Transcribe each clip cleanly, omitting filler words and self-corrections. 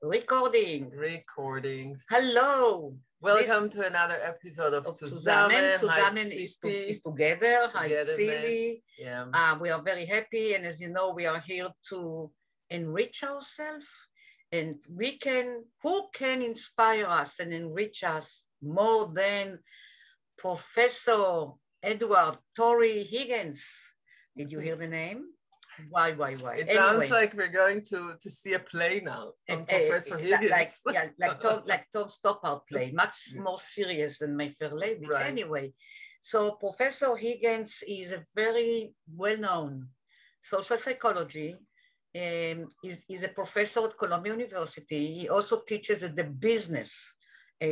Recording. Recording. Hello. Welcome to another episode of Tzuzamen. Tzuzamen is together. Hi, Tzili. Yeah. We are very happy. And as you know, we are here to enrich ourselves. And who can inspire us and enrich us more than Professor Edward Tory Higgins? Did you hear the name? Why? It sounds like we're going to see a play now from Professor Higgins. Like Tom Stoppard play, much more serious than My Fair Lady. Right. Anyway, so Professor Higgins is a very well-known social psychology. He's a professor at Columbia University. He also teaches at the business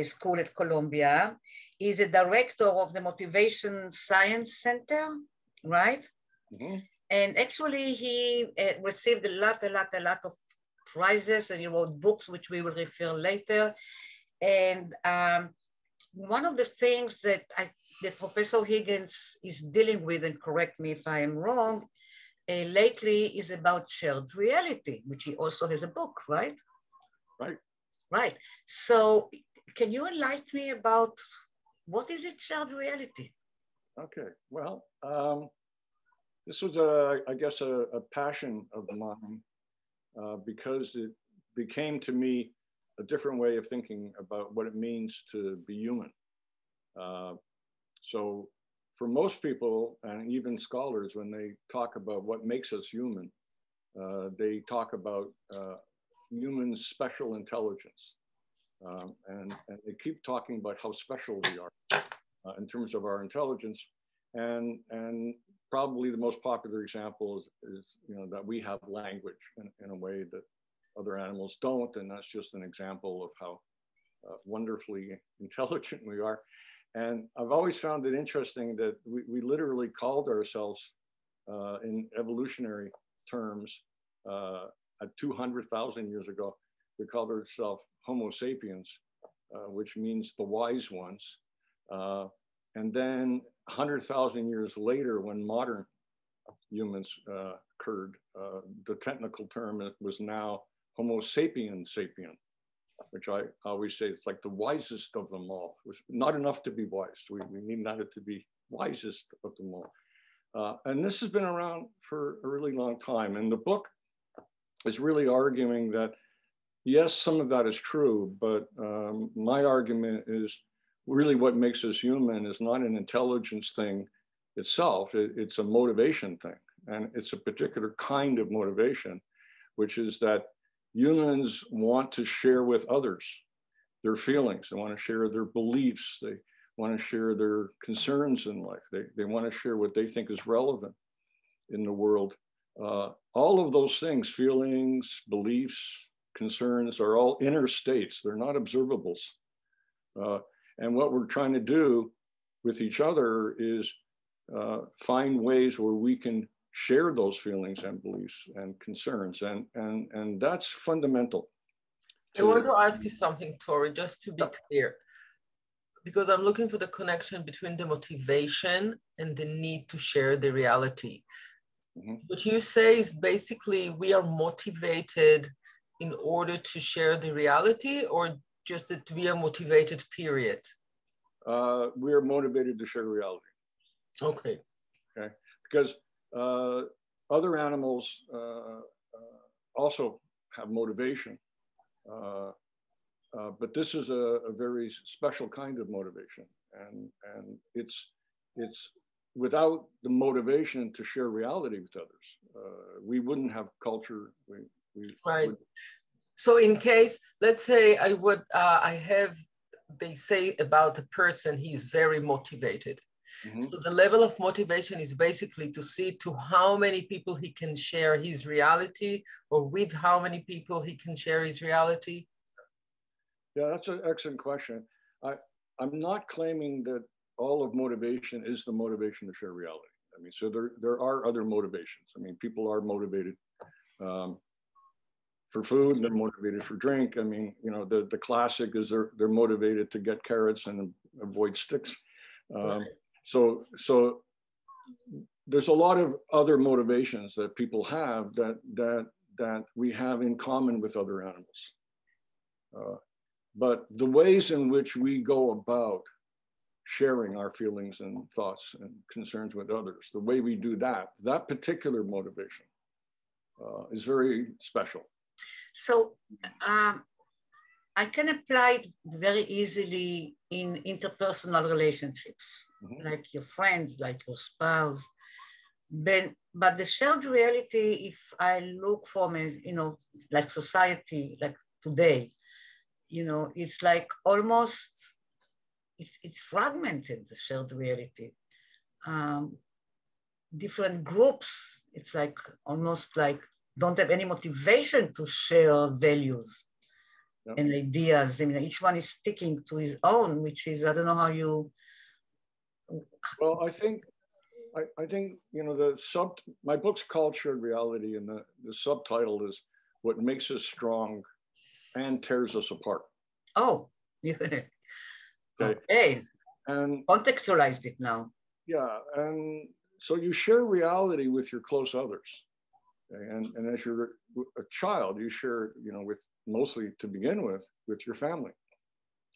school at Columbia. He's a director of the Motivation Science Center, right? Mm-hmm. And actually, he received a lot of prizes, and he wrote books, which we will refer later. And one of the things that Professor Higgins is dealing with, and correct me if I am wrong, lately is about shared reality, which he also has a book, right? Right. Right. So can you enlighten me about what is it, shared reality? Okay. Well, this was, I guess, a passion of mine because it became to me a different way of thinking about what it means to be human. So for most people, and even scholars, when they talk about what makes us human, they talk about human special intelligence. And they keep talking about how special we are in terms of our intelligence. And probably the most popular example is that we have language in a way that other animals don't, and that's just an example of how wonderfully intelligent we are. And I've always found it interesting that we literally called ourselves in evolutionary terms at 200,000 years ago, we called ourselves Homo sapiens, which means the wise ones. And then 100,000 years later, when modern humans occurred, the technical term was now Homo sapien sapien, which I always say it's like the wisest of them all. It was not enough to be wise. We needed to be wisest of them all. And this has been around for a really long time. And the book is really arguing that, yes, some of that is true, but my argument is really what makes us human is not an intelligence thing itself. It's a motivation thing. And it's a particular kind of motivation, which is that humans want to share with others their feelings. They want to share their beliefs. They want to share their concerns in life. They want to share what they think is relevant in the world. All of those things, feelings, beliefs, concerns, are all inner states. They're not observables. And what we're trying to do with each other is find ways where we can share those feelings and beliefs and concerns. And that's fundamental. I want to ask you something, Tory, just to be clear, because I'm looking for the connection between the motivation and the need to share the reality. Mm-hmm. What you say is basically we are motivated in order to share the reality, or just that we are motivated, period? We are motivated to share reality. Okay. Okay. Because other animals also have motivation, but this is a very special kind of motivation, and it's without the motivation to share reality with others, we wouldn't have culture. Right. So in case, let's say they say about a person, he's very motivated. Mm-hmm. So the level of motivation is basically to see to how many people he can share his reality, or with how many people he can share his reality. Yeah, that's an excellent question. I'm not claiming that all of motivation is the motivation to share reality. I mean, so there are other motivations. I mean, people are motivated for food, they're motivated for drink. I mean, the classic is they're motivated to get carrots and avoid sticks. Right. So there's a lot of other motivations that people have that we have in common with other animals. But the ways in which we go about sharing our feelings and thoughts and concerns with others, the way we do that, that particular motivation is very special. So I can apply it very easily in interpersonal relationships, like your friends, like your spouse. But the shared reality, if I look from a, like society, like today, it's like almost, it's fragmented, the shared reality. Different groups, it's like almost like don't have any motivation to share values and ideas. I mean, each one is sticking to his own, which is, I don't know how you. Well, I think, my book's called Shared Reality, and the subtitle is What Makes Us Strong and Tears Us Apart. Oh, okay. And contextualized it now. Yeah, and so you share reality with your close others. Okay? And as you're a child, you share, with mostly to begin with your family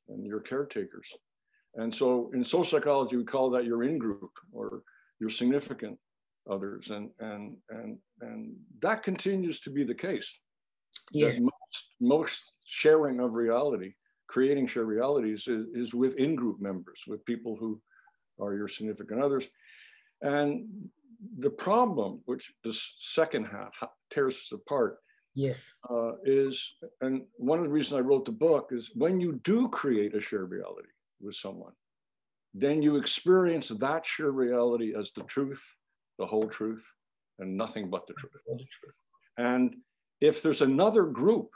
and your caretakers. And so in social psychology, we call that your in-group or your significant others. And that continues to be the case. Yeah. That most sharing of reality, creating shared realities is with in-group members, with people who are your significant others. And the problem, which the second half tears us apart, yes, is, and one of the reasons I wrote the book is when you do create a shared reality with someone, then you experience that shared reality as the truth, the whole truth, and nothing but the truth. And if there's another group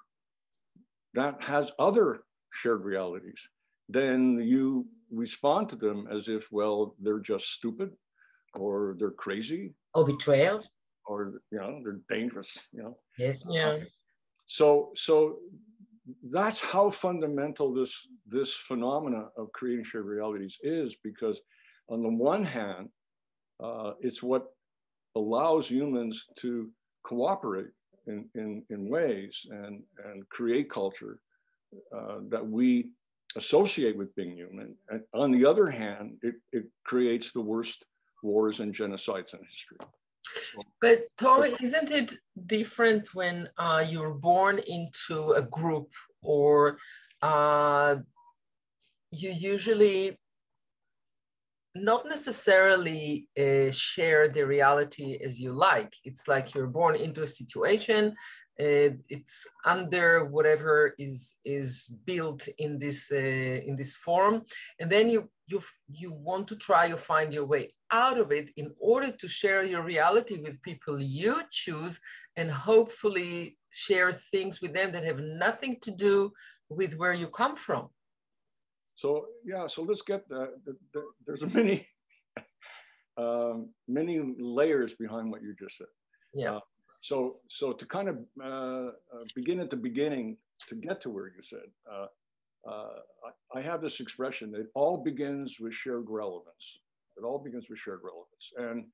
that has other shared realities, then you respond to them as if, well, they're just stupid, or they're crazy, or betrayal, or they're dangerous. Yes. Yeah. So that's how fundamental this phenomena of creating shared realities is, because on the one hand, it's what allows humans to cooperate in ways and create culture that we associate with being human. And on the other hand, it creates the worst wars and genocides in history. But Tory, isn't it different when you're born into a group, or you usually not necessarily share the reality as you like? It's like you're born into a situation, it's under whatever is built in this form, and then you want to try to find your way out of it in order to share your reality with people you choose, and hopefully share things with them that have nothing to do with where you come from. So yeah, so let's get there's many many layers behind what you just said. Yeah. So to kind of begin at the beginning to get to where you said, I have this expression: it all begins with shared relevance. It all begins with shared relevance. And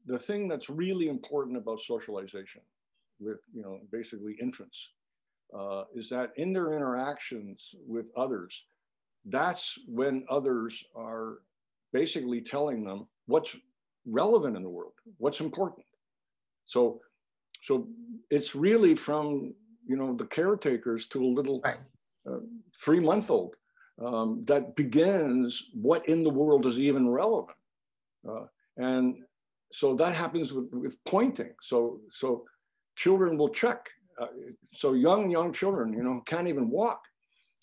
the thing that's really important about socialization with, basically infants, is that in their interactions with others, that's when others are basically telling them what's relevant in the world, what's important. So it's really from, the caretakers to a little 3-month-old that begins what in the world is even relevant. And so that happens with pointing. So children will check. So young children, can't even walk,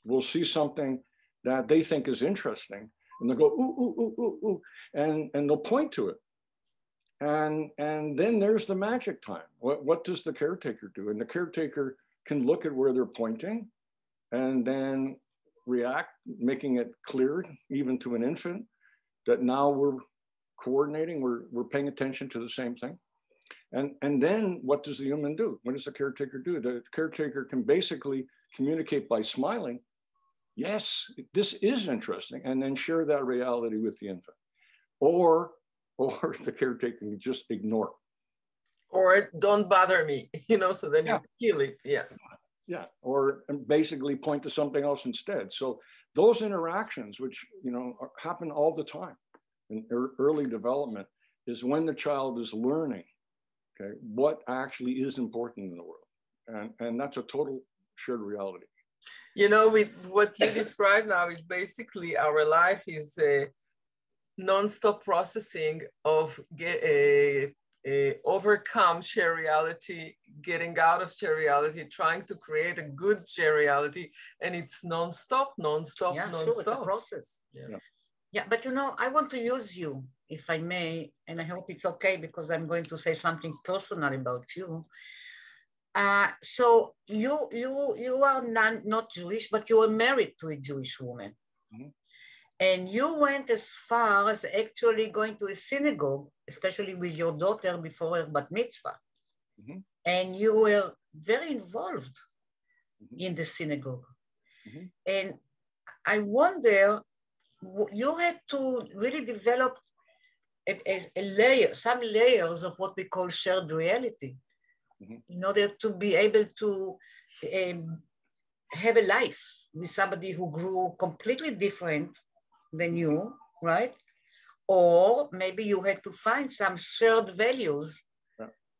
will see something that they think is interesting, and they'll go, ooh, ooh, ooh, ooh, ooh, and they'll point to it. And then there's the magic time. What does the caretaker do? And the caretaker can look at where they're pointing and then react, making it clear, even to an infant, that now we're coordinating, we're paying attention to the same thing. And then what does the human do? What does the caretaker do? The caretaker can basically communicate by smiling, yes, this is interesting, and then share that reality with the infant. Or the caretaker can just ignore it. Or don't bother me, so then you kill it, yeah. Yeah, or basically point to something else instead. So those interactions, which happen all the time in early development, is when the child is learning, okay, what actually is important in the world, and that's a total shared reality. With what you describe now is basically our life is a non-stop processing of overcome share reality, getting out of share reality, trying to create a good share reality, and it's non-stop, non-stop, yeah, non-stop. Sure, it's a process. Yeah, but I want to use you, if I may, and I hope it's okay because I'm going to say something personal about you. So you are not Jewish, but you were married to a Jewish woman. Mm-hmm. And you went as far as actually going to a synagogue, especially with your daughter before her bat mitzvah. Mm-hmm. And you were very involved in the synagogue. Mm-hmm. And I wonder, you had to really develop some layers of what we call shared reality in order to be able to have a life with somebody who grew completely different than you, right? Or maybe you had to find some shared values,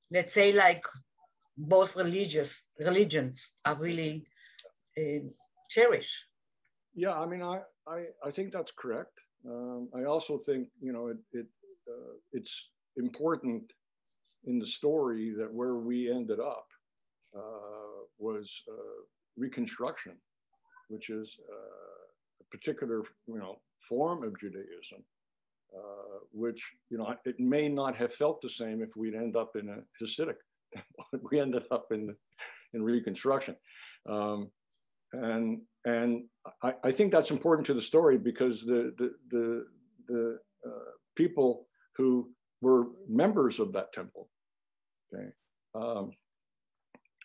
let's say like both religions are really cherished. Yeah, I mean, I think that's correct. I also think, it's important in the story that where we ended up was Reconstruction, which is a particular, form of Judaism, which, it may not have felt the same if we'd end up in a Hasidic temple. We ended up in Reconstruction. And I think that's important to the story because the people who were members of that temple, okay,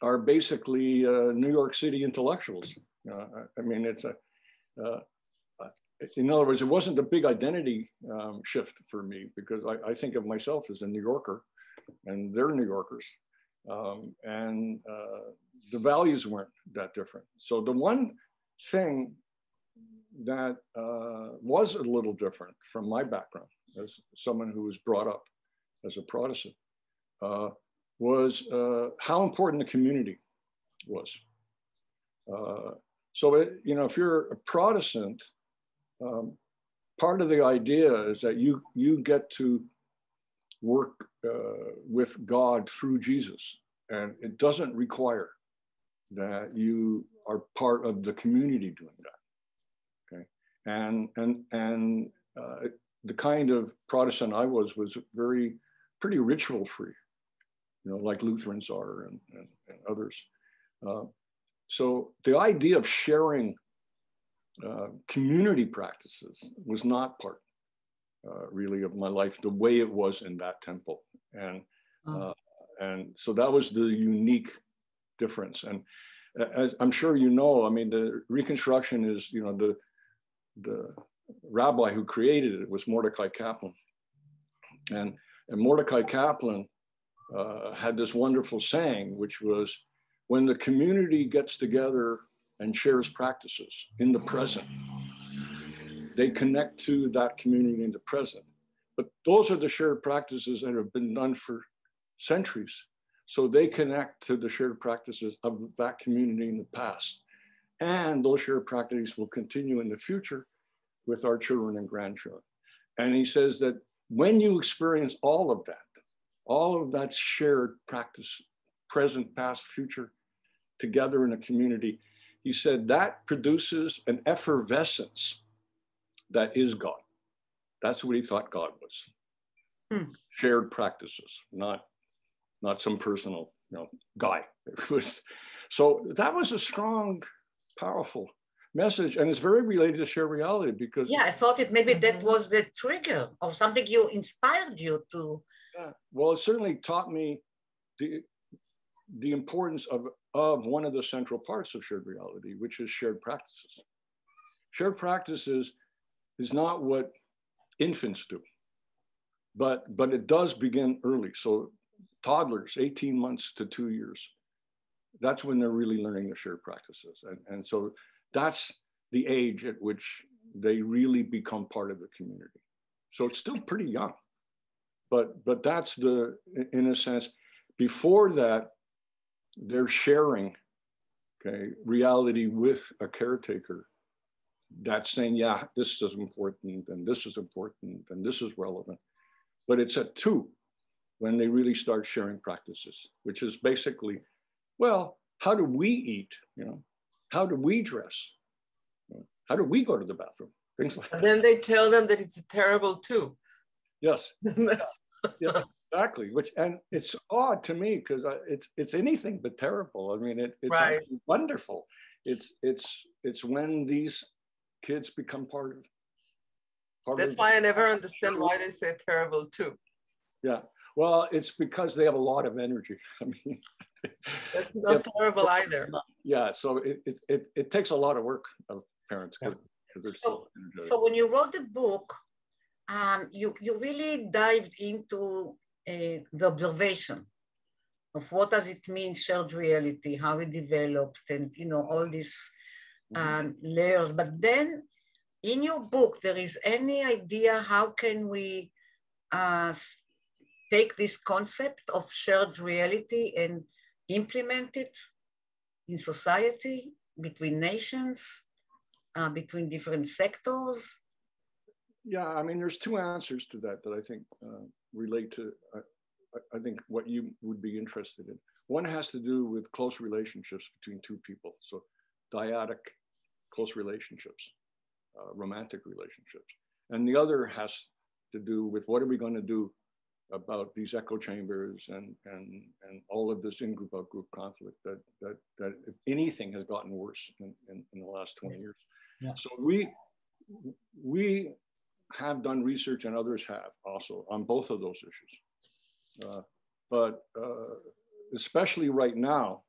are basically New York City intellectuals. I mean, it's in other words, it wasn't a big identity shift for me because I think of myself as a New Yorker, and they're New Yorkers, and the values weren't that different. So the one thing that was a little different from my background as someone who was brought up as a Protestant was how important the community was. So, if you're a Protestant, part of the idea is that you get to work with God through Jesus, and it doesn't require that you are part of the community doing that. Okay, and the kind of Protestant I was pretty ritual free, like Lutherans are and others. So the idea of sharing community practices was not part really of my life the way it was in that temple, and so that was the unique difference. And as I'm sure you know, I mean, the Reconstruction is, the rabbi who created it was Mordecai Kaplan, and Mordecai Kaplan had this wonderful saying, which was, when the community gets together and shares practices in the present, they connect to that community in the present. But those are the shared practices that have been done for centuries. So they connect to the shared practices of that community in the past. And those shared practices will continue in the future with our children and grandchildren. And he says that when you experience all of that shared practice, present, past, future, together in a community, he said that produces an effervescence that is God. That's what he thought God was. Shared practices, not some personal, guy. It was, so that was a strong, powerful message, and it's very related to shared reality because. Yeah, I thought maybe that was the trigger of something inspired you to. Yeah. Well, it certainly taught me the importance of one of the central parts of shared reality, which is shared practices. Shared practices is not what infants do, but it does begin early. So toddlers, 18 months to 2 years, that's when they're really learning the shared practices. And so that's the age at which they really become part of the community. So it's still pretty young, but that's the, in a sense, before that, they're sharing, okay, reality with a caretaker that's saying, yeah, this is important, and this is important, and this is relevant. But it's at 2 when they really start sharing practices, which is basically, well, how do we eat? You know, how do we dress? How do we go to the bathroom? Things like that. Then they tell them that it's terrible too. Yes. Yeah, exactly. Which, and it's odd to me because it's anything but terrible. I mean, it's right. Wonderful. It's when these kids become part of. That's why I never understand why they say terrible too. Yeah. Well, it's because they have a lot of energy. I mean, that's not terrible either. Yeah. So it takes a lot of work of parents because they're so energetic. So when you wrote the book, you really dived into the observation of what does it mean, shared reality, how it developed, and all these layers. But then in your book, there is any idea how can we take this concept of shared reality and implement it in society, between nations, between different sectors? Yeah, I mean, there's 2 answers to that I think relate to, I think, what you would be interested in. One has to do with close relationships between 2 people. So dyadic close relationships, romantic relationships. And the other has to do with what are we going to do about these echo chambers and all of this in-group, out-group conflict that if anything has gotten worse in the last 20 years. Yeah. So we have done research, and others have also, on both of those issues. But especially right now,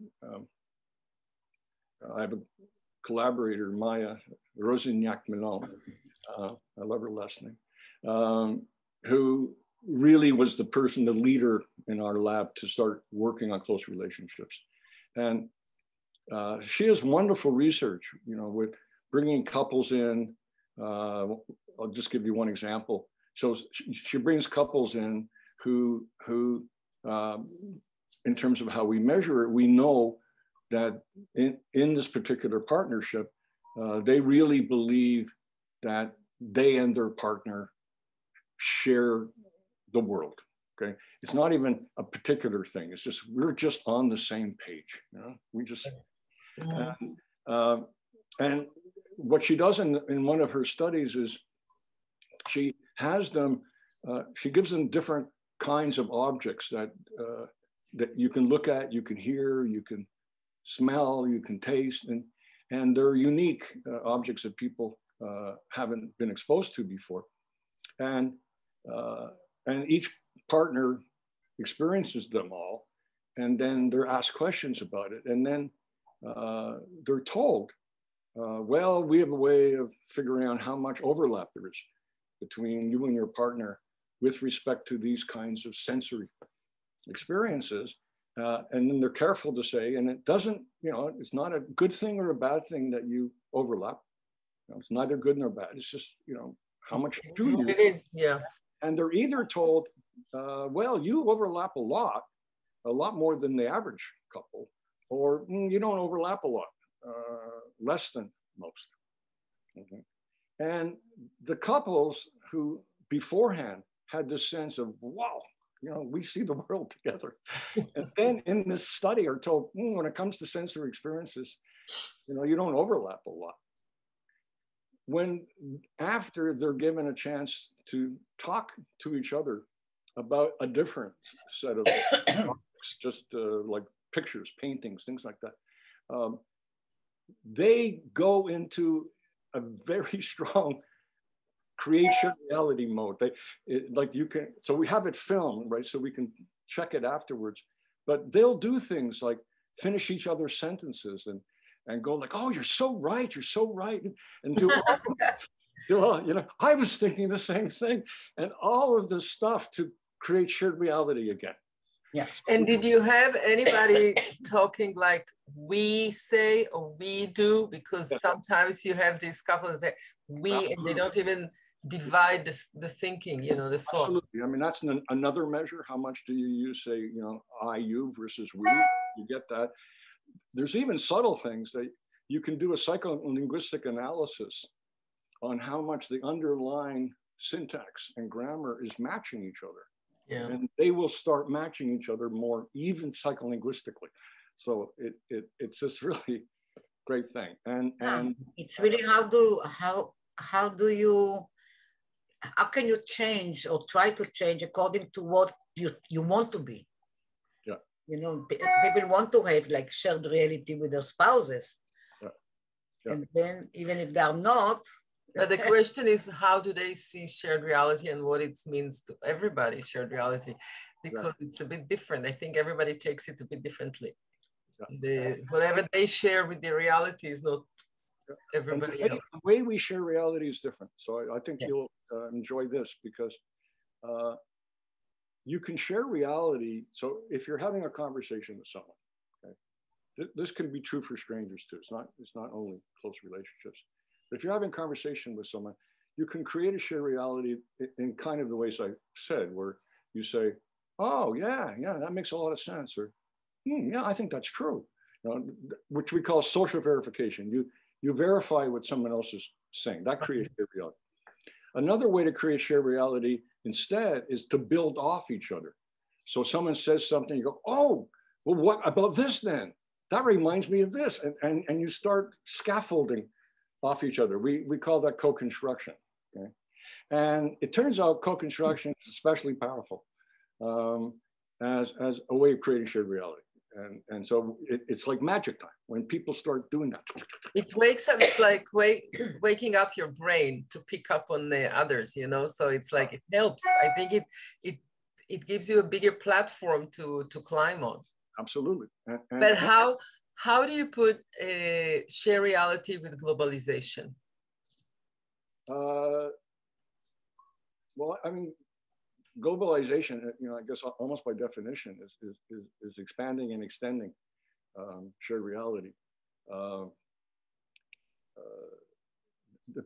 I have a collaborator, Maya Rosignac-Milon, I love her last name, who really was the person, the leader in our lab to start working on close relationships. And she has wonderful research, with bringing couples in. I'll just give you one example. So she brings couples in who in terms of how we measure it, we know that in this particular partnership, they really believe that they and their partner share the world, okay? It's not even a particular thing. It's just, we're just on the same page, We just, and what she does in one of her studies is she has them, she gives them different kinds of objects that you can look at, you can hear, you can smell, you can taste, and they're unique objects that people haven't been exposed to before. And each partner experiences them all, and then they're asked questions about it. And then they're told, well, we have a way of figuring out how much overlap there is between you and your partner with respect to these kinds of sensory experiences. And then they're careful to say, and it doesn't, it's not a good thing or a bad thing that you overlap. It's neither good nor bad. It's just, how much do you? It is, yeah. And they're either told, well, you overlap a lot more than the average couple, or you don't overlap a lot, less than most. Okay. And the couples who beforehand had this sense of, wow, we see the world together. And then in this study are told, when it comes to sensory experiences, you don't overlap a lot. When after they're given a chance to talk to each other about a different set of topics, just like pictures, paintings, things like that, they go into a very strong creation reality mode. So we have it filmed, right? So we can check it afterwards, but they'll do things like finish each other's sentences and go like, oh, you're so right, and do all, I was thinking the same thing, and all of this stuff to create shared reality again. Yeah. And did you have anybody talking like we say or we do? Because sometimes you have these couples that we, and they don't even divide the thinking, you know, the thought. Absolutely. I mean, that's another measure. How much do you use, say, you know, I, you versus we? You get that. There's even subtle things that you can do a psycholinguistic analysis on how much the underlying syntax and grammar is matching each other. Yeah. And they will start matching each other more, even psycholinguistically. So it's this really great thing. And it's really how can you change or try to change according to what you want to be? Yeah. You know, people want to have like shared reality with their spouses. Yeah. Yeah. And then even if they're not. But the question is, how do they see shared reality and what it means to everybody, shared reality? Because it's a bit different. I think everybody takes it a bit differently. Yeah. Whatever they share with the reality is not everybody else. The way we share reality is different. So I think you'll enjoy this because you can share reality. So if you're having a conversation with someone, okay, this can be true for strangers too. It's not only close relationships. But if you're having a conversation with someone, you can create a shared reality in kind of the ways I said, where you say, oh, yeah, that makes a lot of sense. Or, yeah, I think that's true. You know, which we call social verification. You verify what someone else is saying. That creates shared reality. Another way to create shared reality instead is to build off each other. So someone says something, you go, oh, well, what about this then? That reminds me of this. And you start scaffolding off each other. We call that co-construction. Okay? And it turns out co-construction is especially powerful as a way of creating shared reality. And so it's like magic time when people start doing that. It wakes up, it's like waking up your brain to pick up on the others, you know? So it's like, it helps. I think it gives you a bigger platform to climb on. Absolutely. But how do you put share reality with globalization? Well, I mean, globalization, you know, I guess almost by definition is expanding and extending shared reality. The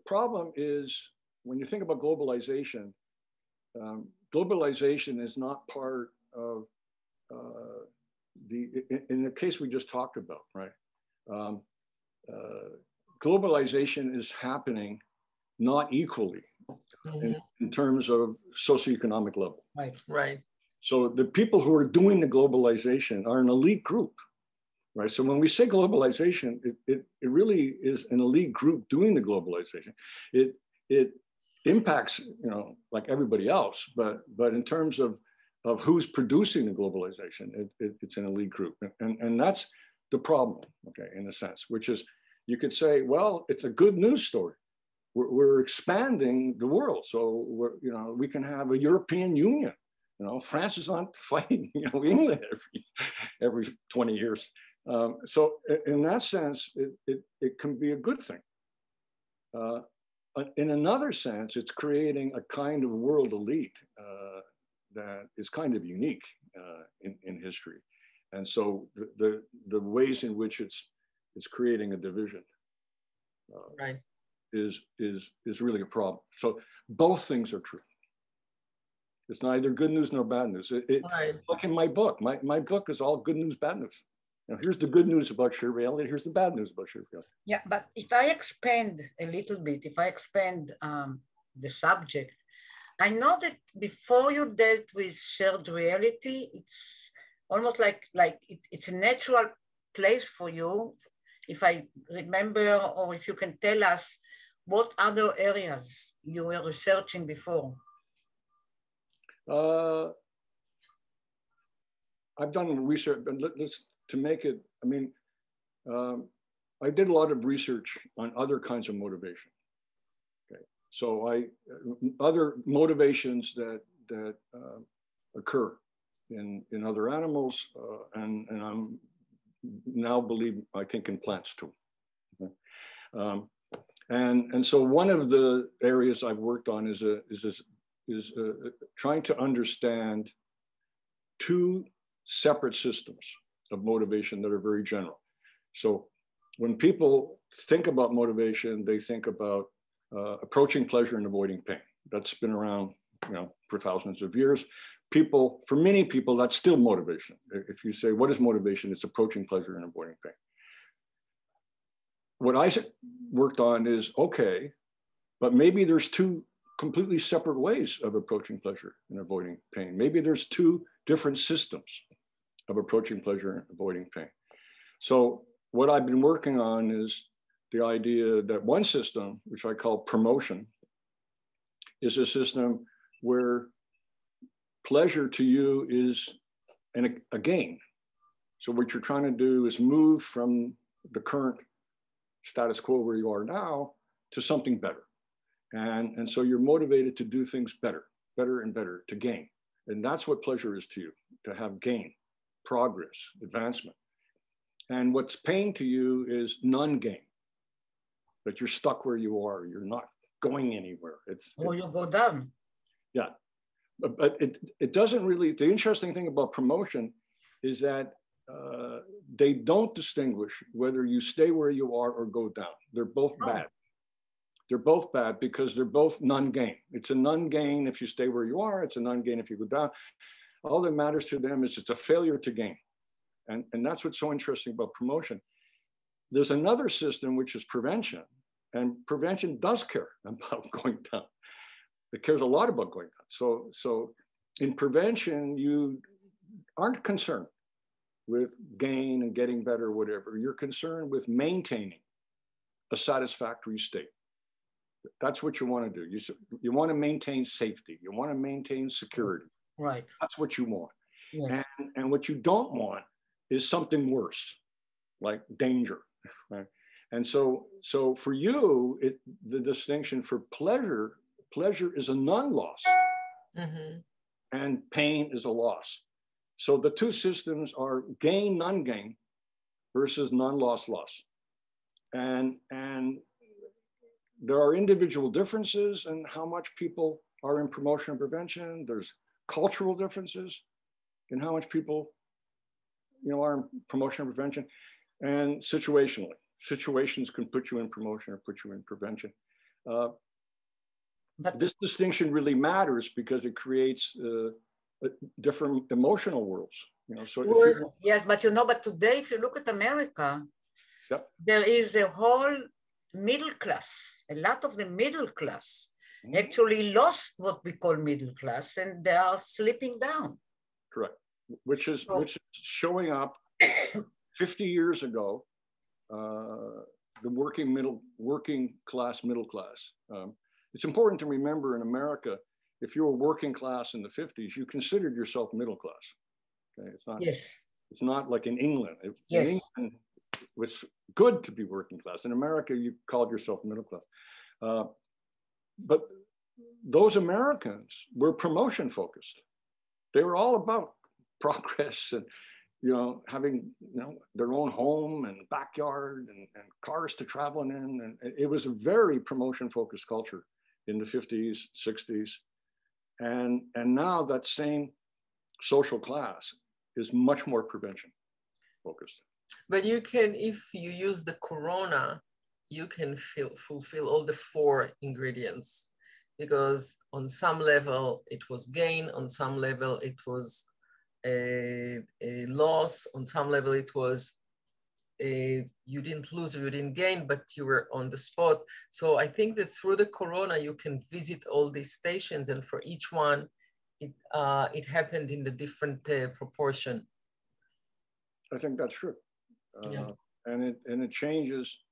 problem is when you think about globalization, globalization is not part of in the case we just talked about, right? Globalization is happening not equally in terms of socioeconomic level. Right. So the people who are doing the globalization are an elite group, right? So when we say globalization, it really is an elite group doing the globalization. It impacts, you know, like everybody else, but in terms of who's producing the globalization, it's an elite group. And that's the problem, okay, in a sense, which is, you could say, well, it's a good news story. We're expanding the world. So we can have a European Union. You know, France is not fighting, you know, England every 20 years. So in that sense, it can be a good thing. In another sense, it's creating a kind of world elite that is kind of unique in history. And so the ways in which it's creating a division is really a problem. So both things are true. It's neither good news nor bad news. Look in my book. My book is all good news, bad news. Now, here's the good news about shared reality. Here's the bad news about shared reality. Yeah, but if I expand a little bit, if I expand the subject, I know that before you dealt with shared reality, it's almost like it's a natural place for you. If I remember, or if you can tell us what other areas you were researching before. I've done research, but to make it, I mean, I did a lot of research on other kinds of motivation. Okay, so other motivations that occur in other animals, and I'm now I think in plants too. Okay? And so one of the areas I've worked on is trying to understand two separate systems of motivation that are very general. So when people think about motivation, they think about approaching pleasure and avoiding pain. That's been around, for thousands of years. For many people, that's still motivation. If you say, what is motivation? It's approaching pleasure and avoiding pain. What I worked on is, okay, but maybe there's two completely separate ways of approaching pleasure and avoiding pain. Maybe there's two different systems of approaching pleasure and avoiding pain. So what I've been working on is the idea that one system, which I call promotion, is a system where pleasure to you is a gain. So what you're trying to do is move from the current status quo where you are now to something better. And so you're motivated to do things better and better, to gain. And that's what pleasure is to you, to have gain, progress, advancement. And what's pain to you is non-gain, that you're stuck where you are, you're not going anywhere. You go down. Yeah, but it doesn't really, the interesting thing about promotion is that they don't distinguish whether you stay where you are or go down. They're both bad. They're both bad because they're both non-gain. It's a non-gain if you stay where you are. It's a non-gain if you go down. All that matters to them is it's a failure to gain. And that's what's so interesting about promotion. There's another system, which is prevention. And prevention does care about going down. It cares a lot about going down. So in prevention, you aren't concerned with gain and getting better or whatever. You're concerned with maintaining a satisfactory state. That's what you want to do. You want to maintain safety. You want to maintain security. Right. That's what you want. Yes. And what you don't want is something worse, like danger. Right? And so for you, the distinction for pleasure is a non-loss, and pain is a loss. So the two systems are gain, non-gain versus non-loss, loss. And there are individual differences in how much people are in promotion and prevention. There's cultural differences in how much people, are in promotion and prevention, and situationally. Situations can put you in promotion or put you in prevention. But this distinction really matters because it creates different emotional worlds. Yes, but but today, if you look at America, yep, there is a whole middle class. A lot of the middle class actually lost what we call middle class, and they are slipping down. Correct. Which is showing up 50 years ago. The working class, middle class. It's important to remember in America, if you were working class in the 50s, you considered yourself middle class. Okay, it's not. Yes. It's not like in England. Yes. In England, it was good to be working class. In America, you called yourself middle class. But those Americans were promotion focused. They were all about progress and having their own home and backyard and cars to travel in, and it was a very promotion focused culture in the 50s, 60s, and now that same social class is much more prevention focused. But you can, if you use the corona, you can fulfill all the 4 ingredients, because on some level it was gain, on some level it was a loss, on some level it was you didn't lose or you didn't gain, but you were on the spot. So I think that through the corona you can visit all these stations, and for each one it happened in the different proportion. I think that's true. Yeah. And it changes.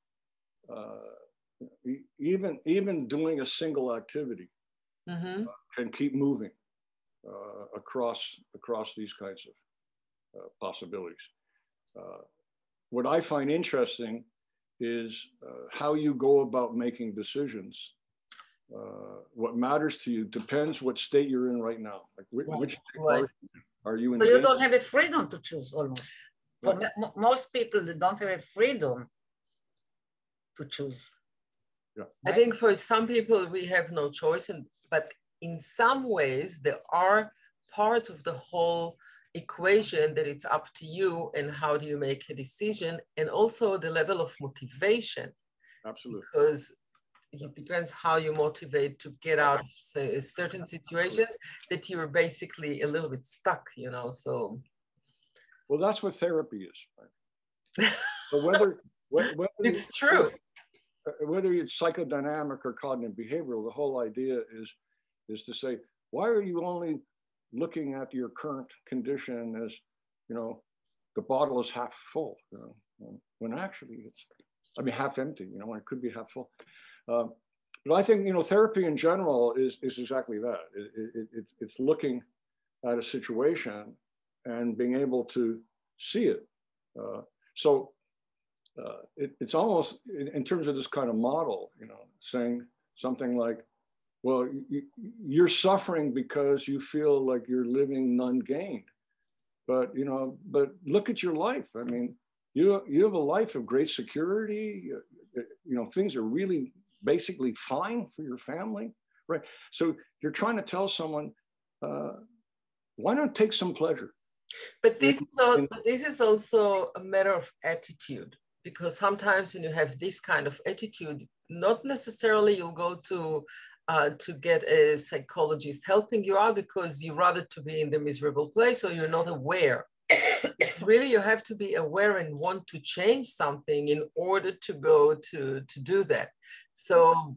Even doing a single activity can keep moving across these kinds of possibilities. What I find interesting is how you go about making decisions. What matters to you depends what state you're in right now. Like which state are you in? So you don't have a freedom to choose almost. For most people, they don't have a freedom to choose. Yeah. I think for some people we have no choice, but in some ways there are parts of the whole equation that it's up to you and how do you make a decision, and also the level of motivation. Absolutely. Because it depends how you motivate to get out of say, certain situations that you're basically a little bit stuck, you know, so. Well, that's what therapy is, right? So whether it's true. Whether it's psychodynamic or cognitive behavioral, the whole idea is to say, why are you only looking at your current condition as, you know, the bottle is half full, you know, when actually it's, I mean, half empty, you know, it could be half full. But I think, you know, therapy in general is exactly that. It's looking at a situation and being able to see it. It's almost in terms of this kind of model, you know, saying something like, well, you're suffering because you feel like you're living none gained. But, you know, but look at your life. I mean, you have a life of great security. You know, things are really basically fine for your family, right? So you're trying to tell someone, why not take some pleasure? But this is also a matter of attitude, because sometimes when you have this kind of attitude, not necessarily you'll go to get a psychologist helping you out because you rather to be in the miserable place or you're not aware. It's really, you have to be aware and want to change something in order to go to do that. So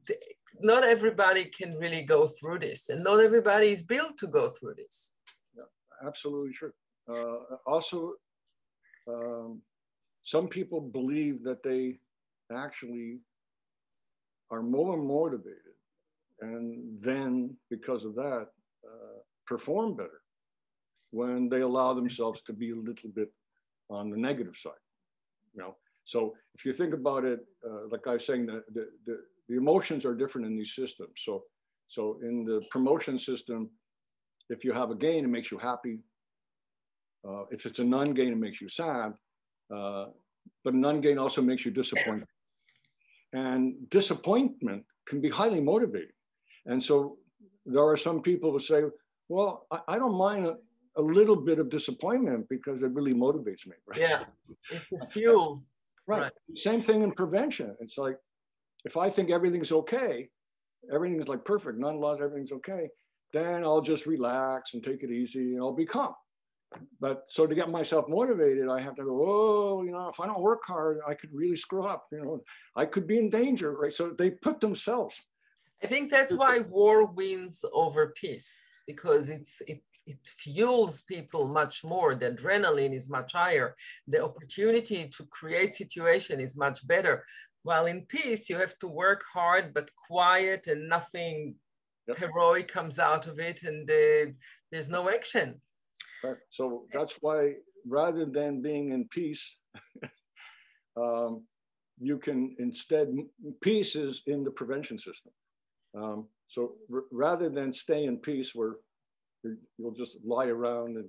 not everybody can really go through this, and not everybody is built to go through this. Yeah, absolutely true. Also, some people believe that they actually are more motivated, and then because of that, perform better when they allow themselves to be a little bit on the negative side. You know, so if you think about it, like I was saying, the emotions are different in these systems. So in the promotion system, if you have a gain, it makes you happy. If it's a non-gain, it makes you sad. But non-gain also makes you disappointed. And disappointment can be highly motivating. And so there are some people who say, well, I don't mind a little bit of disappointment because it really motivates me. Right? Yeah, it's a fuel. Right. Same thing in prevention. It's like, if I think everything's okay, everything's like perfect, none lost, everything's okay, then I'll just relax and take it easy and I'll be calm. But so to get myself motivated, I have to go, oh, you know, if I don't work hard, I could really screw up, you know, I could be in danger, right? So they put themselves. I think that's why war wins over peace, because it fuels people much more. The adrenaline is much higher. The opportunity to create situation is much better. While in peace, you have to work hard, but quiet, and nothing heroic comes out of it, and there's no action. Right. So that's why, rather than being in peace, you can instead, peace is in the prevention system. So rather than stay in peace where you'll just lie around and...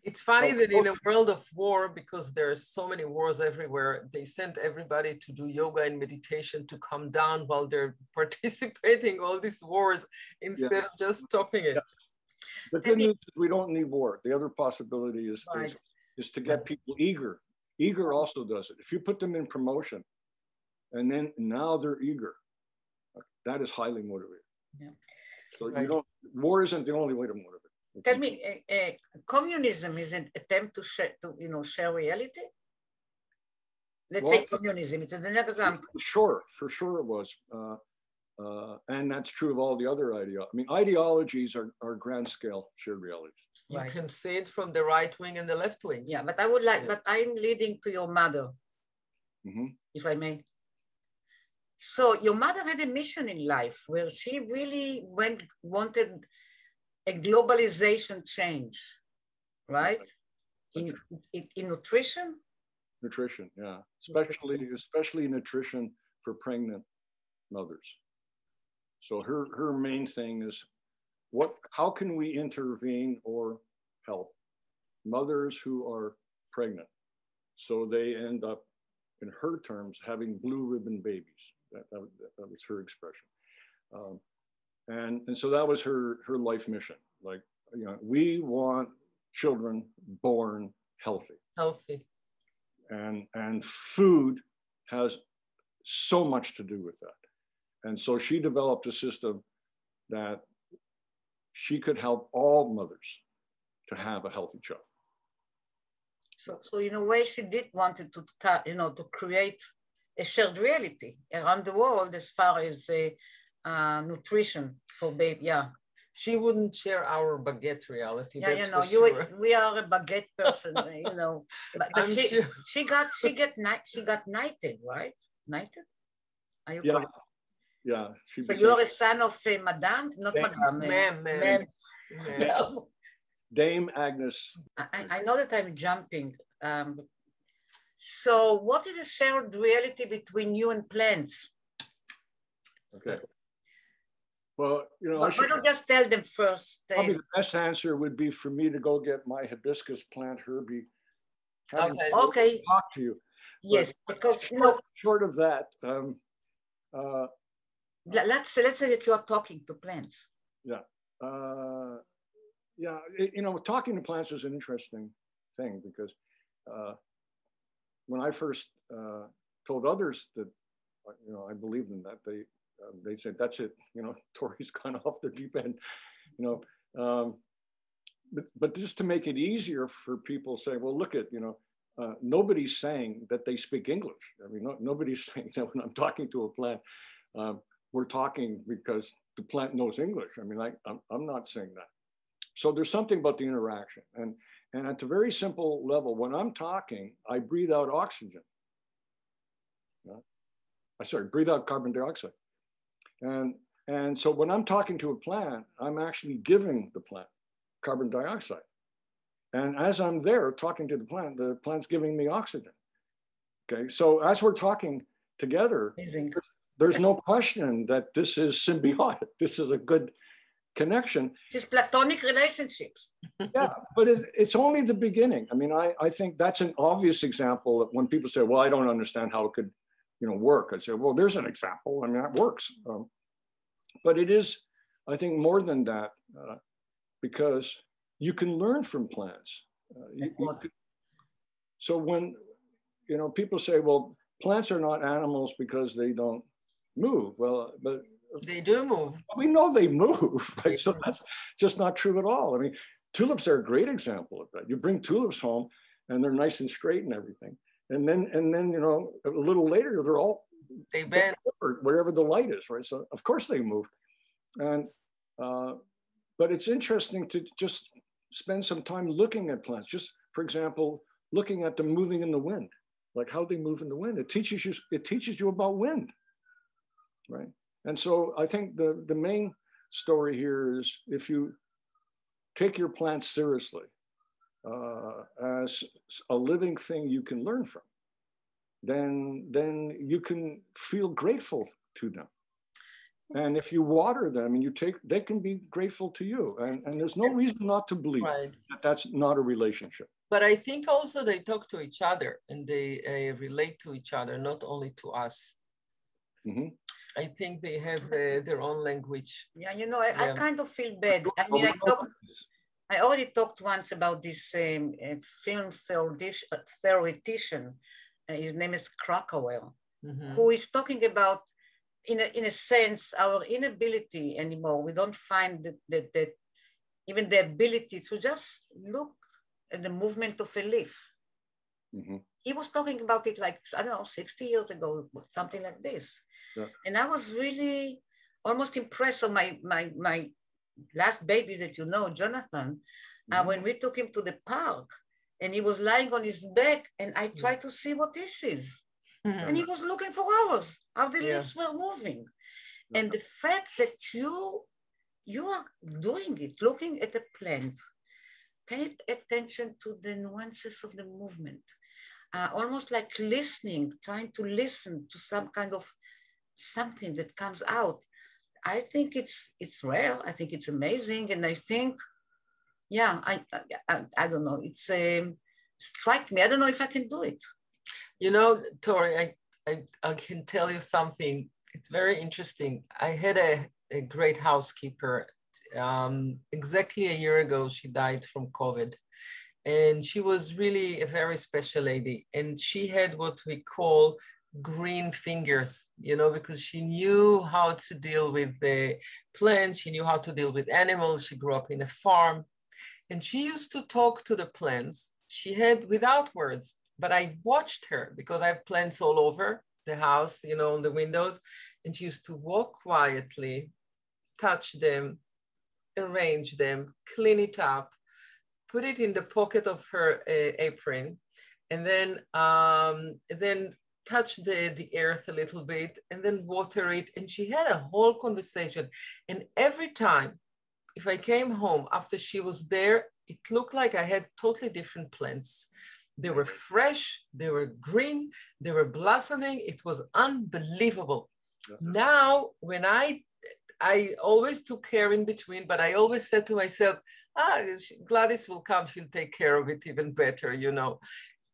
It's funny that in a world of war, because there are so many wars everywhere, they sent everybody to do yoga and meditation to calm down while they're participating in all these wars instead of just stopping it. The good news is we don't need war. The other possibility is to get people eager. Eager also does it. If you put them in promotion and then now they're eager, that is highly motivating. Yeah. So you don't, war isn't the only way to motivate. Tell me, communism is an attempt to share reality? Let's say communism, it's an example. For sure it was. And that's true of all the other ideologies. I mean, ideologies are grand scale shared realities. You can see it from the right wing and the left wing. Yeah, but I would like, but I'm leading to your mother, if I may. So your mother had a mission in life where she really wanted a globalization change, right? In nutrition? Nutrition, yeah. Especially nutrition for pregnant mothers. So her main thing is how can we intervene or help mothers who are pregnant so they end up, in her terms, having blue ribbon babies. That was her expression. And so that was her life mission. Like, you know, we want children born healthy. Healthy. And food has so much to do with that. And so she developed a system that she could help all mothers to have a healthy child. So in a way, she did wanted to, to create a shared reality around the world as far as nutrition for baby. Yeah. She wouldn't share our baguette reality. Yeah, that's for sure. We are a baguette person, But she got knighted, right? Knighted? Are you correct? Yeah. So you are a son of Madame, not Madame, ma'am. Dame Agnes. I know that I'm jumping. So what is the shared reality between you and plants? Okay. Well, why don't just tell them first? Probably the best answer would be for me to go get my hibiscus plant, Herbie. Okay. Talk to you. Yes, but because short of that. Let's say that you are talking to plants. Yeah. Talking to plants is an interesting thing because when I first told others that, I believed in that, they said, that's it, Tory's gone off the deep end, but just to make it easier for people say, well, look at, nobody's saying that they speak English. I mean, nobody's saying that when I'm talking to a plant, we're talking because the plant knows English. I mean, I'm not saying that. So there's something about the interaction. And at a very simple level, when I'm talking, I breathe out oxygen. Breathe out carbon dioxide. And so when I'm talking to a plant, I'm actually giving the plant carbon dioxide. And as I'm there talking to the plant's giving me oxygen. Okay, so as we're talking together, there's no question that this is symbiotic. This is a good connection. Just platonic relationships. Yeah, but it's only the beginning. I mean, I think that's an obvious example of when people say, well, I don't understand how it could, work. I say, well, there's an example. I mean, that works. But it is, I think, more than that, because you can learn from plants. So when, people say, well, plants are not animals because they don't move. Well, but they do move. We know they move, right? So that's just not true at all. I mean, tulips are a great example of that. You bring tulips home and they're nice and straight and everything. And then, a little later, they bend wherever the light is, right? So of course they move. And, but it's interesting to just spend some time looking at plants. Just, for example, looking at them moving in the wind, like how they move in the wind. It teaches you about wind, right? And so I think the main story here is if you take your plants seriously as a living thing you can learn from, then you can feel grateful to them. And if you water them and they can be grateful to you. And there's no reason not to believe that that's not a relationship. But I think also they talk to each other and they relate to each other, not only to us. Mm-hmm. I think they have their own language. Yeah, I kind of feel bad. I mean, I already talked once about this film theoretician. His name is Krakauer, who is talking about, in a sense, our inability anymore. We don't find that even the ability to just look at the movement of a leaf. Mm-hmm. He was talking about it like, 60 years ago, something like this. Yeah. And I was really almost impressed of my last baby that Jonathan, when we took him to the park and he was lying on his back and I tried to see what this is. Mm-hmm. And he was looking for hours, how the leaves were moving. Yeah. And the fact that you are doing it, looking at a plant, pay attention to the nuances of the movement, almost like listening, trying to listen to some kind of something that comes out. I think it's rare. I think it's amazing. And I think, I don't know, it's strike me. I don't know if I can do it. Tory, I can tell you something. It's very interesting. I had a great housekeeper Exactly a year ago, she died from COVID. And she was really a very special lady. And she had what we call green fingers, you know, because she knew how to deal with the plants. She knew how to deal with animals. She grew up in a farm. And she used to talk to the plants. She had without words, but I watched her because I have plants all over the house, you know, on the windows. And she used to walk quietly, touch them, arrange them, clean it up, put it in the pocket of her apron, and then touch the earth a little bit, and then water it. And she had a whole conversation. And every time, if I came home after she was there, it looked like I had totally different plants. They were fresh, they were green, they were blossoming. It was unbelievable. Now, when I always took care in between, but I always said to myself, Gladys will come, she'll take care of it even better, you know.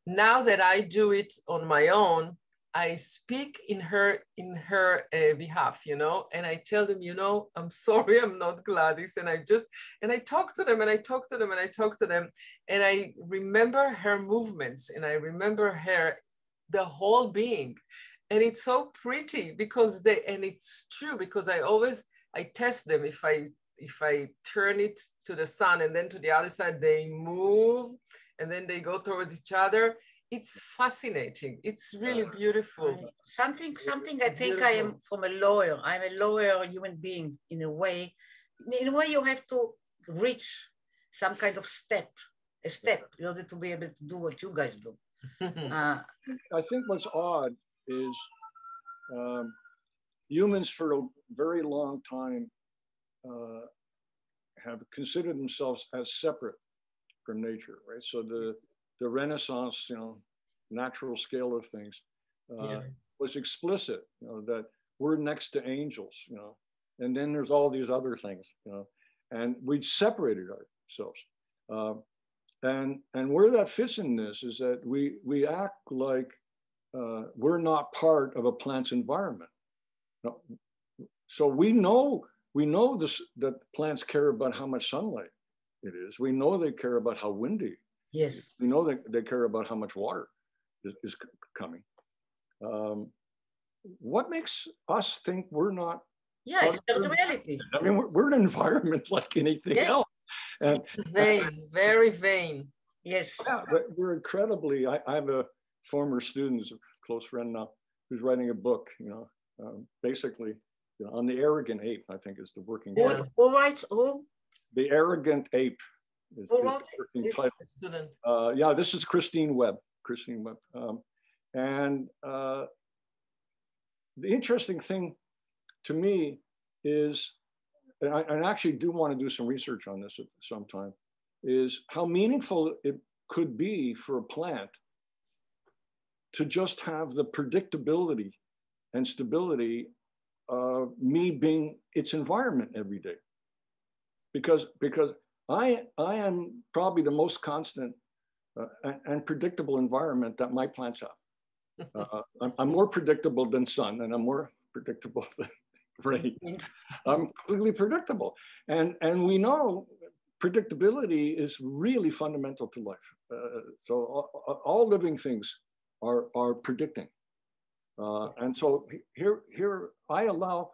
Now that I do it on my own, I speak in her behalf, you know, and I tell them, you know, I'm sorry, I'm not Gladys. And I talk to them and I talk to them and I talk to them. And I remember her movements and I remember the whole being. And it's so pretty because and it's true because I test them. If I turn it to the sun and then to the other side, they move and then they go towards each other. It's fascinating. It's really beautiful. Something I think I am from a lawyer. I'm a lawyer, human being in a way. In a way you have to reach some kind of a step in order to be able to do what you guys do. I think what's odd is humans for a very long time have considered themselves as separate from nature, right? So the Renaissance, you know, natural scale of things was explicit, you know, that we're next to angels, you know, and then there's all these other things, you know, and we separated ourselves. And where that fits in this is that we act like we're not part of a plant's environment. So we know this, that plants care about how much sunlight it is. We know they care about how windy. Yes. We know they care about how much water is coming. What makes us think we're not? Yeah, it's a reality. I mean, we're an environment like anything else. And vain, very vain. Yes. Yeah, but we're incredibly. I have a former student, a close friend now, who's writing a book. You know, basically, you know, on the arrogant ape. I think is the working title. Who writes who? The Arrogant Ape is the working title. Yeah, this is Christine Webb. And the interesting thing to me is, and I actually do want to do some research on this at some time, is how meaningful it could be for a plant to just have the predictability and stability of me being its environment every day. Because I am probably the most constant and predictable environment that my plants have. I'm more predictable than sun, and I'm more predictable than rain. I'm completely predictable, and we know predictability is really fundamental to life. So all living things are predicting, and so here I allow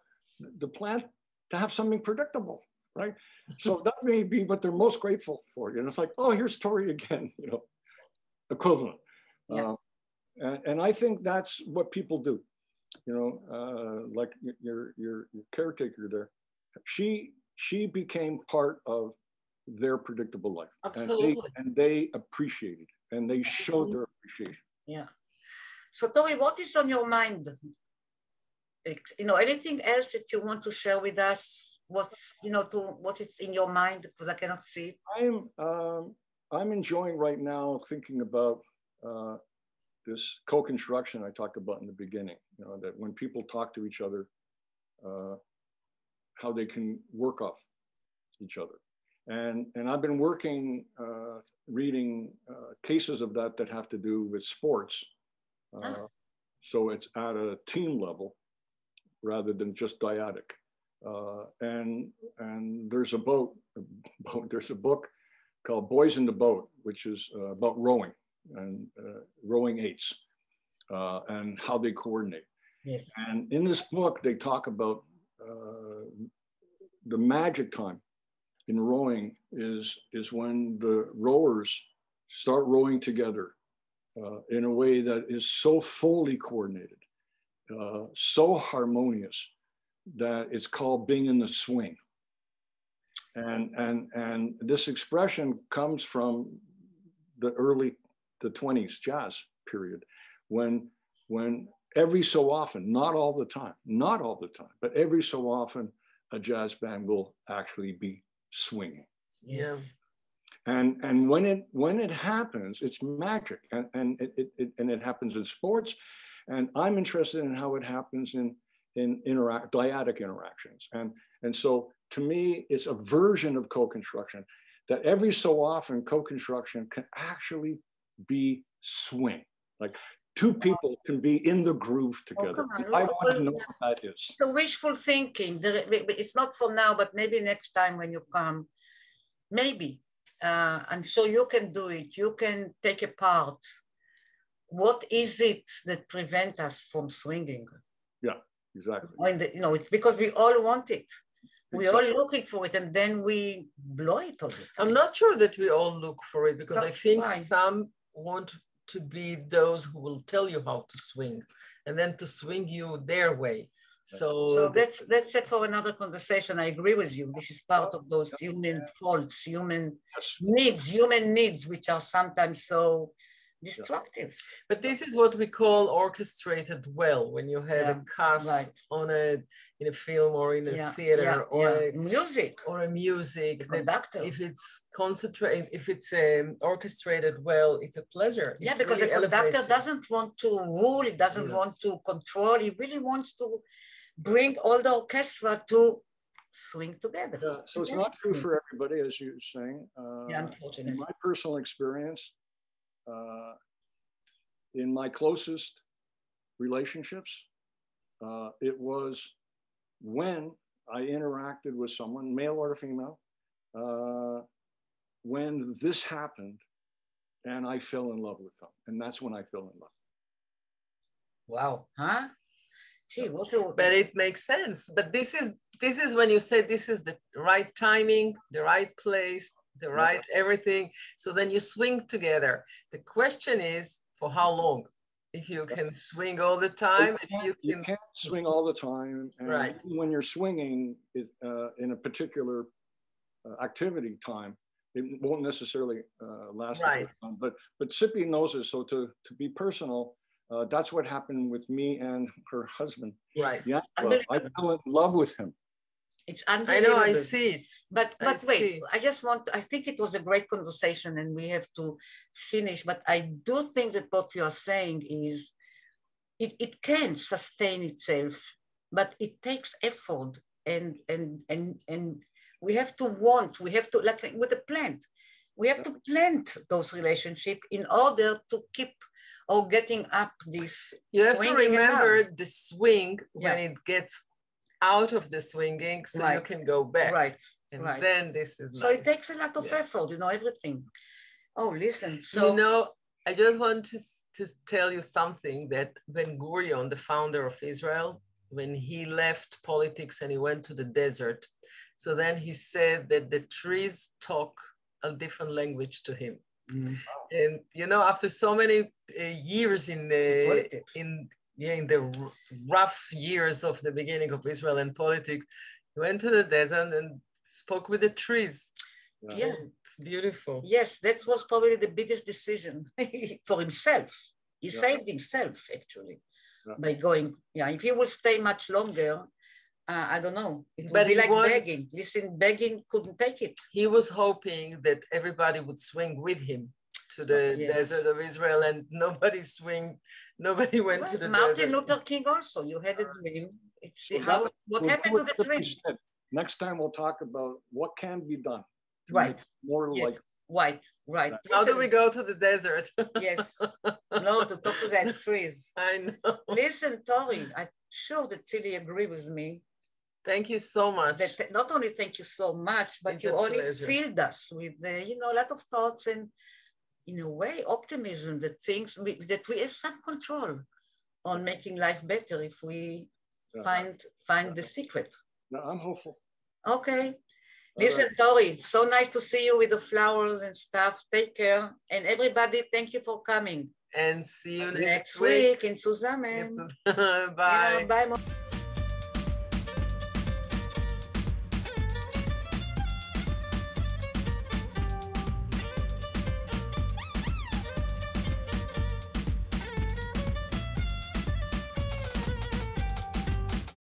the plant to have something predictable, right? So that may be what they're most grateful for. You know, it's like, oh, here's Tory again, you know, equivalent. Yeah. And I think that's what people do. You know, like your caretaker there, she became part of their predictable life. Absolutely. And they appreciated, and they showed their appreciation. Yeah. So Tory, what is on your mind? You know, anything else that you want to share with us? What is in your mind, because I cannot see it. I'm enjoying right now thinking about this co-construction I talked about in the beginning. You know, that when people talk to each other, how they can work off each other. And I've been working, reading cases of that have to do with sports. So it's at a team level rather than just dyadic. and there's a there's a book called Boys in the Boat, which is about rowing and rowing eights and how they coordinate. Yes. And in this book, they talk about the magic time in rowing is when the rowers start rowing together in a way that is so fully coordinated, so harmonious, that it's called being in the swing. And this expression comes from the 20s jazz period, when every so often, not all the time, but every so often, a jazz band will actually be swinging. Yeah. And when it happens, it's magic, and it happens in sports, and I'm interested in how it happens in dyadic interactions, and so to me, it's a version of co-construction that every so often co-construction can actually be swing, like two people can be in the groove together. I want to know what that is. So wishful thinking. It's not for now, but maybe next time when you come, maybe. I'm sure you can do it. You can take apart. What is it that prevents us from swinging? Yeah, exactly. It's because we all want it. We're Exactly. all looking for it, and then we blow it all the time. I'm not sure that we all look for it, because I think Why? some want to be those who will tell you how to swing, and then to swing you their way. So that's it for another conversation. I agree with you. This is part of those human faults, human needs, which are sometimes so destructive. But this is what we call orchestrated well, when you have a cast in a film or in a theater or music the conductor. If it's concentrated, if it's orchestrated well, it's a pleasure. Yeah, because the conductor doesn't want to rule, it doesn't want to control, he really wants to bring all the orchestra to swing together. Yeah, so it's not true for everybody, as you're saying. Unfortunately. In my personal experience, in my closest relationships, it was when I interacted with someone, male or female, when this happened, and I fell in love with them, and that's when I fell in love. Wow, huh? Gee, but it makes sense. But this is when you say this is the right timing, the right place, the right everything. So then you swing together. The question is, for how long? If you can swing all the time, you can't swing all the time. And right. When you're swinging in a particular activity time, it won't necessarily last. Right. But Tzipi knows this. So to be personal, that's what happened with me and her husband. Right. Yeah. I fell in love with him. It's unbelievable. I know, I see it. But wait, I think it was a great conversation and we have to finish, but I do think that what you are saying is it can sustain itself, but it takes effort and we have to like with a plant, we have to plant those relationships in order to keep or getting up this. You have to remember the swing when it gets out of the swinging, so you can go back. Right. And then this is so nice. it takes a lot of effort, everything. Oh, listen. So I just want to tell you something, that Ben-Gurion, the founder of Israel, when he left politics and he went to the desert, so then he said that the trees talk a different language to him. Mm. And after so many years in the rough years of the beginning of Israel and politics, he went to the desert and spoke with the trees. Yeah, it's beautiful. Yes, that was probably the biggest decision for himself. He saved himself, actually, by going. Yeah, if he would stay much longer, I don't know. It would be like begging. Listen, begging couldn't take it. He was hoping that everybody would swing with him to the desert of Israel, and nobody went to the Martin desert. Luther King also, you had a dream. What happened to the dream? Next time we'll talk about what can be done. Right. More like. Right. How do we go to the desert? Yes. No, to talk to that trees. I know. Listen, Tory, I'm sure that Tzili agree with me. Thank you so much. That not only thank you so much, but It's you a only pleasure. filled us with, you know, a lot of thoughts and, in a way, optimism that that we have some control on making life better if we find the secret. No, I'm hopeful. Okay. Listen, right. Tory, so nice to see you with the flowers and stuff. Take care. And everybody, thank you for coming. And see you next week in Tzuzamen. Bye. Yeah, bye.